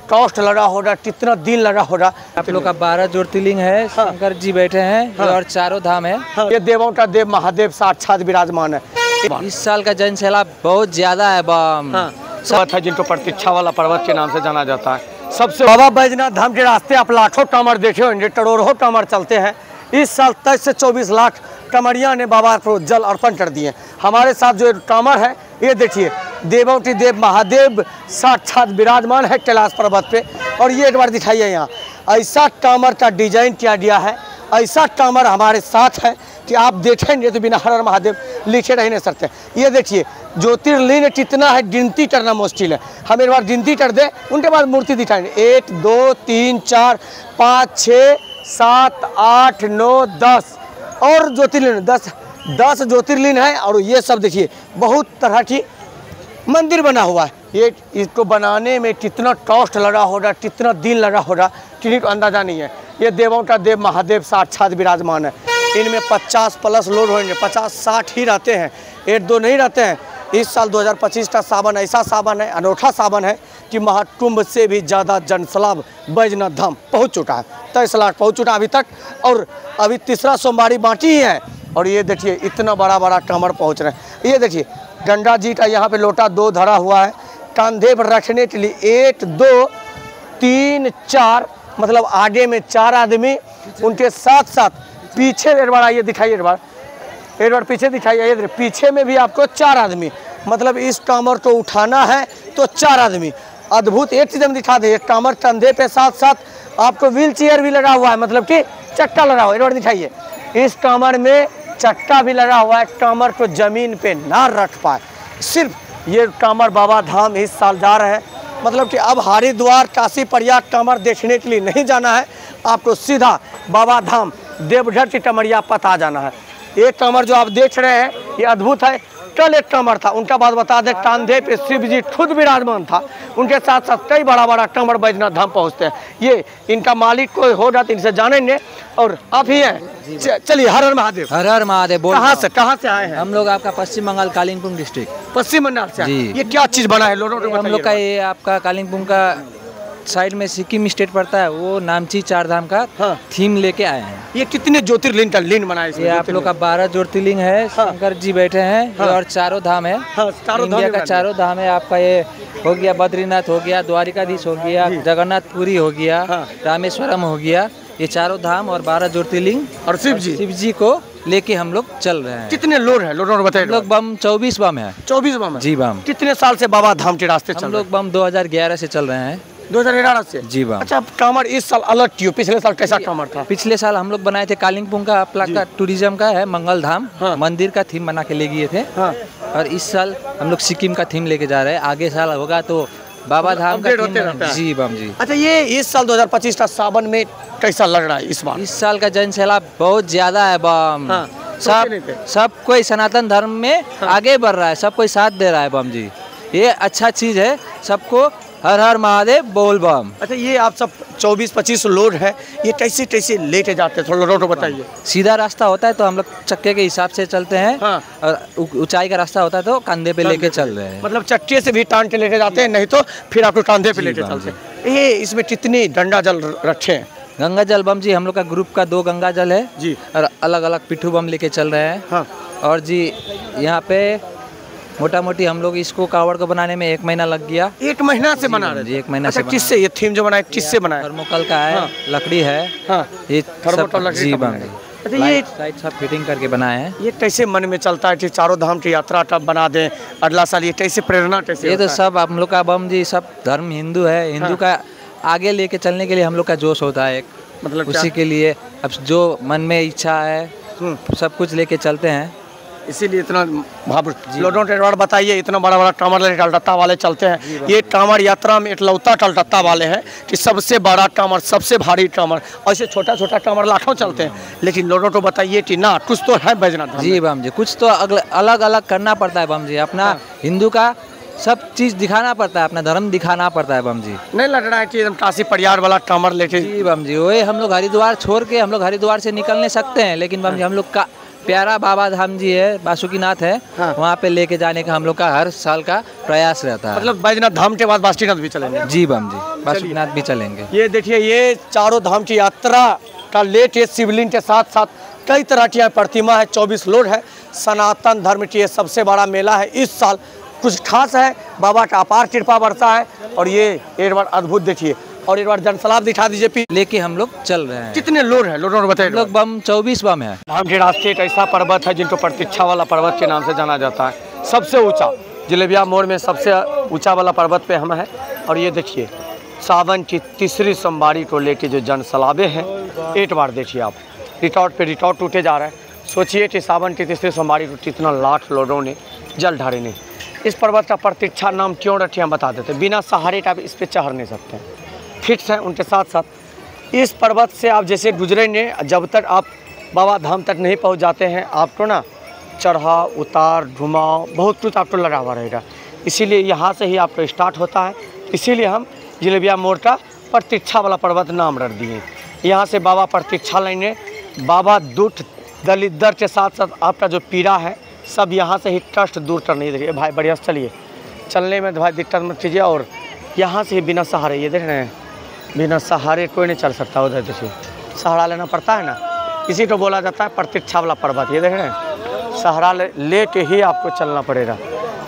Cost लगा होगा, कितना दिन लगा होगा। आप लोग का 12 ज्योतिर्लिंग है, शंकर जी बैठे हैं और चारों धाम है। ये देवों का देव महादेव साक्षात विराजमान है। इस साल का जनसैलाब बहुत ज्यादा है बम। सब है जिनको प्रतीक्षा वाला पर्वत के नाम से जाना जाता है। सबसे बाबा बैजनाथ धाम के रास्ते आप लाखों कांवड़ देखे होंगे, करोड़ों कांवड़ चलते हैं। इस साल 23 से 24 लाख कांवड़िया ने बाबा को जल अर्पण कर दिए। हमारे साथ जो कांवड़ है ये देखिए, देवों की देव महादेव साक्षात विराजमान है कैलाश पर्वत पे। और ये एक बार दिखाइए, यहाँ ऐसा कांवड़ का डिजाइन किया गया है, ऐसा कांवड़ हमारे साथ है कि आप देखेंगे तो बिना हर हर महादेव लिखे रह नहीं सकते। ये देखिए ज्योतिर्लिंग कितना है, गिनती करना मुश्किल है। हम एक बार गिनती कर दें, उनके बाद मूर्ति दिखाएंगे। 1 2 3 4 5 6 7 8 9 10 और ज्योतिर्लिंग 10 ज्योतिर्लिंग है। और ये सब देखिए बहुत तरह की मंदिर बना हुआ है। ये इसको बनाने में कितना कॉस्ट लगा होगा, कितना दिन लगा होगा, किसी को अंदाजा नहीं है। ये देवों का देव महादेव साक्षात विराजमान है। इनमें 50 प्लस लोग होंगे, 50-60 ही रहते हैं, 1-2 नहीं रहते हैं। इस साल 2025 का सावन ऐसा सावन है, अनोखा सावन है कि महाकुंभ से भी ज़्यादा जनसैलाब बैजनाथ धाम पहुँच चुका है। 23 लाख पहुँच चुका अभी तक, और अभी तीसरा सोमवारी बाकी ही है। और ये देखिए इतना बड़ा बड़ा कांवड़ पहुँच रहे हैं। ये देखिए गंगा जी का यहाँ पे लोटा 2 धरा हुआ है, कंधे पर रखने के लिए 1 2 3 4, मतलब आगे में 4 आदमी, उनके साथ साथ पीछे एक बार आइए दिखाइए, एक बार पीछे दिखाइए। ये पीछे में भी आपको 4 आदमी, मतलब इस कांवड़ को उठाना है तो 4 आदमी। अद्भुत एक चीज़ हम दिखा दें, कांवड़ कंधे पे साथ साथ आपको व्हील चेयर भी लगा हुआ है, मतलब कि चक्का लगा हुआ है। एक बार दिखाइए, इस कांवड़ में चक्का भी लगा हुआ है, कांवड़ को जमीन पे ना रख पाए। सिर्फ ये कांवड़ बाबा धाम इस साल जा रहे हैं, मतलब कि अब हरिद्वार काशी प्रयाग कांवड़ देखने के लिए नहीं जाना है, आपको सीधा बाबा धाम देवघर की कमरिया पता जाना है। ये कांवड़ जो आप देख रहे हैं ये अद्भुत है। कल एक कांवड़ था, उनका बात बता दें, कंधे पे शिव जी खुद विराजमान था, उनके साथ साथ कई बड़ा बड़ा कांवड़ बैजनाथ धाम पहुँचते हैं। ये इनका मालिक कोई होगा तो इनसे जानेंगे। और आप ही हैं, चलिए हर हर महादेव। हर हर महादेव। कहाँ से आए हैं? हम लोग आपका पश्चिम बंगाल कालिम्पोंग डिस्ट्रिक्ट। पश्चिम बंगाल से जी। ये क्या चीज़ बना है लोगों को? हम लोग का ये आपका कालिम्पोंग का साइड में सिक्किम स्टेट पड़ता है, वो नामची 4 धाम का थीम लेके आए हैं। ये कितने ज्योतिर्लिंग का लिंग बना है? ये आप लोग का 12 ज्योतिर्लिंग है, शंकर जी बैठे हैं और चारों धाम है। इंडिया का चारों धाम है। आपका ये हो गया बद्रीनाथ, हो गया द्वारिकाधीश, हो गया जगन्नाथपुरी, हो गया रामेश्वरम, हो गया। ये चारों धाम और 12 ज्योतिर्लिंग और शिव जी को लेके हम लोग चल रहे हैं। कितने लोग हैं लोगों को बताइए? लोग बम 24 बम है। 24 बम है जी बम। कितने साल से बाबा धाम के रास्ते चल? हम लोग बम 2011 से चल रहे हैं। 2011 से? जी बम। अच्छा, कांवड़ इस साल अलग क्यों? पिछले साल कैसा कांवड़ था? पिछले साल हम लोग बनाए थे कालिम्पोंग का का टूरिज्म का है, मंगल धाम मंदिर का थीम बना के ले गए थे। और इस साल हम लोग सिक्किम का थीम लेके जा रहे हैं। आगे साल होगा तो बाबा धाम का थीम। जी बम जी। अच्छा, ये इस साल 2025 का सावन में कैसा लग रहा है इस बार? इस साल का जनसैलाब बहुत ज्यादा है बम। सब कोई सनातन धर्म में आगे बढ़ रहा है, सब कोई साथ दे रहा है बम जी। ये अच्छा चीज है, सबको हर हर महादेव बोल बम। अच्छा, ये आप सब 24-25 लोग हैं, ये कैसे कैसे लेके जाते हैं? थोड़ा रोड बताइए। सीधा रास्ता होता है तो हम लोग चक्के के हिसाब से चलते हैं। और ऊंचाई का रास्ता होता है तो कंधे पे लेके चल रहे हैं। मतलब चक्के से भी टांग के लेके जाते हैं, नहीं तो फिर आपको कंधे पे लेके चलते हैं। ये इसमें कितनी गंगा जल रखे हैं? गंगा जल बम जी हम लोग का ग्रुप का 2 गंगा जल है जी, और अलग अलग पिट्ठू बम लेके चल रहे हैं। और जी यहाँ पे मोटा मोटी हम लोग इसको कावड़ को बनाने में 1 महीना लग गया। 1 महीना से बना रहे हैं? 1 महीना से। किससे ये थीम जो बनाया, किससे बनाया? थर्मोकल का है, लकड़ी है। ये थर्मोकल लकड़ी का बनाया। अच्छा, ये सब फिटिंग करके बनाए हैं। ये कैसे मन में चलता है कि चारों धाम की यात्रा कब बना दें अगला साल? ये कैसे प्रेरणा कैसे? ये तो सब हम लोग का बम जी, सब धर्म हिंदू है, हिंदू का आगे लेके चलने के लिए हम लोग का जोश होता है एक, मतलब उसी के लिए अब जो मन में इच्छा है सब कुछ लेके चलते हैं, इसीलिए इतना लोगों के बार बताइए। इतना बड़ा बड़ा कांवड़ लेके कलकत्ता वाले चलते हैं। ये कांवड़ यात्रा में इकलौता कलकत्ता वाले हैं कि सबसे बड़ा कांवड़, सबसे भारी कांवड़। ऐसे छोटा छोटा कांवड़ लाखों चलते हैं, लेकिन लोगों को बताइए कि ना कुछ तो है बैजनाथ जी बम जी, कुछ तो अलग अलग करना पड़ता है बम जी। अपना हिंदू का सब चीज़ दिखाना पड़ता है, अपना धर्म दिखाना पड़ता है बम जी। नहीं लग रहा है कि एकदम काशी प्रयाग वाला कांवड़ लेके? जी बम जी, वही हम लोग हरिद्वार छोड़ के हम लोग हरिद्वार से निकल नहीं सकते हैं, लेकिन बम जी हम लोग का प्यारा बाबा धाम जी है, बासुकीनाथ है। हाँ। वहाँ पे लेके जाने का हम लोग का हर साल का प्रयास रहता है। मतलब बैजनाथ धाम के बाद बासुकीनाथ भी चलेंगे? जी बम जी, बासुकीनाथ भी चलेंगे। ये देखिए, ये चारों धाम की यात्रा का लेट ये शिवलिंग के साथ साथ कई तरह की यहाँ प्रतिमा है, 24 लोड है। सनातन धर्म की ये सबसे बड़ा मेला है। इस साल कुछ खास है, बाबा का अपार कृपा बरसा है। और ये एक बार अद्भुत देखिए, और एक बार जनसलाब दिखा दीजिए। लेके हम लोग चल रहे हैं। कितने लोड है? लोड बताइए। लोग बम 24 बम है। धाम के रास्ते एक ऐसा पर्वत है जिनको प्रतीक्षा वाला पर्वत के नाम से जाना जाता है। सबसे ऊंचा जिलेबिया मोड़ में सबसे ऊंचा वाला पर्वत पे हम हैं। और ये देखिए, सावन की तीसरी सोमवारी को लेके जो जनसलाबे हैं, एक बार देखिए आप, रिकॉर्ड पे रिकॉर्ड टूटे जा रहा है। सोचिए कि सावन की तीसरी सोमवारी को कितना लाख लोगों ने जल ढारे ने। इस पर्वत का प्रतीक्षा नाम क्यों रखे हम बता देते। बिना सहारे का इस पर चढ़ नहीं सकते, फिक्स है। उनके साथ साथ इस पर्वत से आप जैसे गुजरेंगे, जब तक आप बाबा धाम तक नहीं पहुंच जाते हैं, आपको ना चढ़ा उतार घुमाव बहुत कुछ आपको लगा हुआ रहेगा। इसीलिए यहाँ से ही आपको स्टार्ट होता है। इसीलिए हम जिलेबिया मोड़ का प्रतीक्षा वाला पर्वत नाम रख दिए। यहाँ से बाबा प्रतीक्षा लेंगे। बाबा दुख दलिद्र के साथ साथ आपका जो पीड़ा है सब यहाँ से ही कष्ट दूर करने। देखिए भाई, बढ़िया से चलिए, चलने में भाई दिक्कत मत कीजिए। और यहाँ से ही बिना सहारे, ये देख रहे हैं, बिना सहारे कोई नहीं चल सकता। उधर देखिए, सहारा लेना पड़ता है ना, इसी को बोला जाता है प्रतीक्षा वाला पर्वत। ये देख रहे हैं, सहारा ले के ही आपको चलना पड़ेगा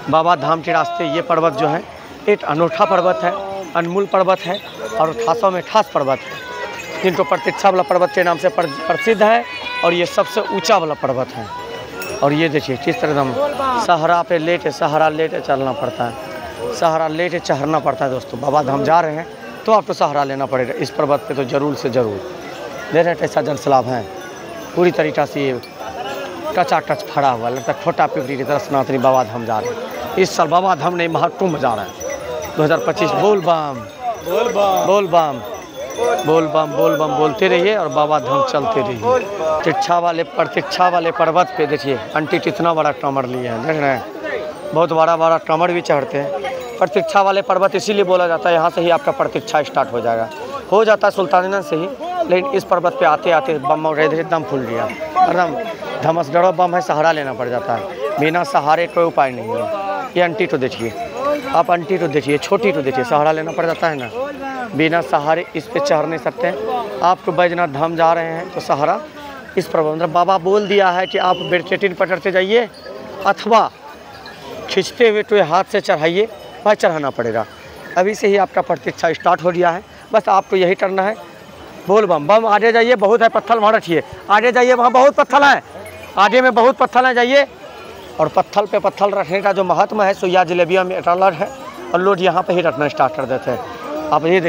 बाबा धाम के रास्ते। ये पर्वत जो है एक अनोखा पर्वत है, अनमोल पर्वत है और खासों में खास पर्वत है, जिनको प्रतीक्षा वाला पर्वत के नाम से प्रसिद्ध है। और ये सबसे ऊंचा वाला पर्वत है। और ये देखिए किस तरह हम सहारा पे लेटे, सहारा लेटे चलना पड़ता है, सहारा लेटे चढ़ना पड़ता है। दोस्तों, बाबा धाम जा रहे हैं तो आपको सहारा लेना पड़ेगा इस पर्वत पे, तो जरूर से ज़रूर। देख रहे हैं कैसा जनसलाब है, पूरी तरीक़ा से ये टच खड़ा हुआ, लगता है छोटा पिपरी की तरह सनातनी बाबा धाम जा रहे हैं। इस साल बाबा धाम नहीं, महाकुंभ जा रहे हैं 2025। बोल बम बोल बम बोल बम बोल बम बोल बम बोलते रहिए और बाबा धाम चलते रहिए। प्रतीक्षा वाले पर्वत पे देखिए, आंटी कितना बड़ा कमर लिए हैं, देख रहे हैं, बहुत बड़ा कमर भी चढ़ते हैं। प्रतीक्षा वाले पर्वत इसीलिए बोला जाता है, यहाँ से ही आपका प्रतीक्षा स्टार्ट हो जाएगा, हो जाता है सुल्तानगंज से ही। लेकिन इस पर्वत पे आते आते बम एकदम फूल गया, एकदम धमसगढ़ बम है, सहारा लेना पड़ जाता है। बिना सहारे कोई उपाय नहीं है। ये आंटी तो देखिए आप, आंटी तो देखिए, छोटी तो देखिए, सहारा लेना पड़ जाता है ना। बिना सहारे इस पे चढ़ नहीं सकते हैं। आपको बैजनाथ धाम जा रहे हैं तो सहारा इस पर्वत, मतलब बाबा बोल दिया है कि आप बेडकेटिन पकड़ते जाइए अथवा खींचते हुए तो हाथ से चढ़ाइए, वह चढ़ाना पड़ेगा। अभी से ही आपका प्रतीक्षा स्टार्ट हो गया है, बस आपको यही करना है। बोल बम बम, आगे जाइए, बहुत है पत्थर वहाँ रखिए, आगे जाइए, वहाँ बहुत पत्थर हैं, आगे में बहुत पत्थर हैं, जाइए। और पत्थर पे पत्थर रखने का जो महत्व है सो या जिलेबिया में अलग है, और लोग यहाँ पे ही रखना स्टार्ट कर देते हैं। आप ये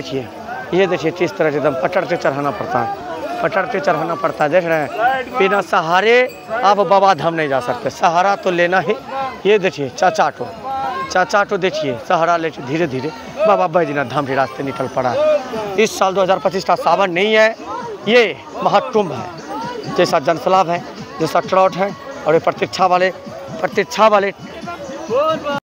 देखिए किस तरह से एकदम पकड़ते चढ़ाना पड़ता है, पकड़ते चढ़ाना पड़ता है। देख रहे हैं, बिना सहारे आप बाबा धाम नहीं जा सकते, सहारा तो लेना ही। ये देखिए चाचा को देखिए, सहारा लेके धीरे धीरे बाबा बैजनाथ धाम के रास्ते निकल पड़ा है। इस साल 2025 का सावन नहीं है, ये महाकुंभ है। जैसा जनसलाब है, जैसा क्राउड है, और ये प्रतीक्षा वाले